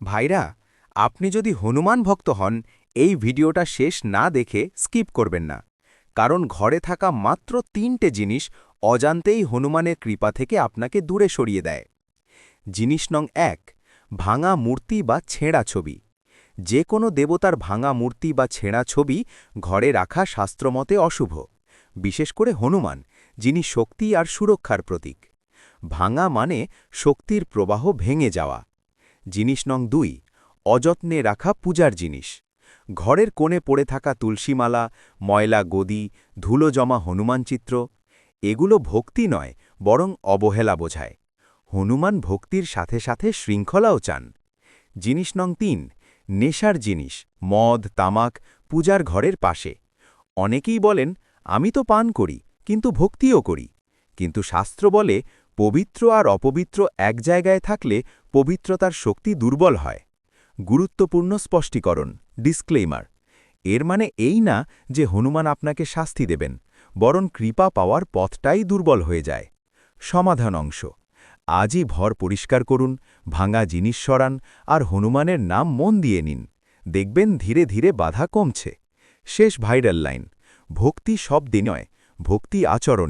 ভাইরা, আপনি যদি হনুমান ভক্ত হন, এই ভিডিওটা শেষ না দেখে স্কিপ করবেন না। কারণ ঘরে থাকা মাত্র ৩টে জিনিস অজান্তেই হনুমানের কৃপা থেকে আপনাকে দূরে সরিয়ে দেয়। জিনিস নং ১, ভাঙা মূর্তি বা ছেঁড়া ছবি। যে কোনো দেবতার ভাঙা মূর্তি বা ছেঁড়া ছবি ঘরে রাখা শাস্ত্রমতে অশুভ, বিশেষ করে হনুমান, যিনি শক্তি আর সুরক্ষার প্রতীক। ভাঙা মানে শক্তির প্রবাহ ভেঙে যাওয়া। জিনিস নং ২, অযত্নে রাখা পূজার জিনিস। ঘরের কোণে পড়ে থাকা তুলসীমালা, ময়লা গদি, ধুলো জমা হনুমান চিত্র, এগুলো ভক্তি নয়, বরং অবহেলা বোঝায়। হনুমান ভক্তির সাথে সাথে শৃঙ্খলাও চান। জিনিস নং ৩, নেশার জিনিস, মদ, তামাক, পূজার ঘরের পাশে। অনেকেই বলেন, আমি তো পান করি, কিন্তু ভক্তিও করি। কিন্তু শাস্ত্র বলে, পবিত্র আর অপবিত্র এক জায়গায় থাকলে পবিত্রতার শক্তি দুর্বল হয়। গুরুত্বপূর্ণ স্পষ্টীকরণ, ডিসক্লেইমার। এর মানে এই না যে হনুমান আপনাকে শাস্তি দেবেন, বরং কৃপা পাওয়ার পথটাই দুর্বল হয়ে যায়। সমাধান অংশ: আজই ঘর পরিষ্কার করুন, ভাঙা জিনিস সরান, আর হনুমানের নাম মন দিয়ে নিন। দেখবেন ধীরে ধীরে বাধা কমছে। শেষ ভাইরাল লাইন: ভক্তি শব্দে নয়, ভক্তি আচরণ।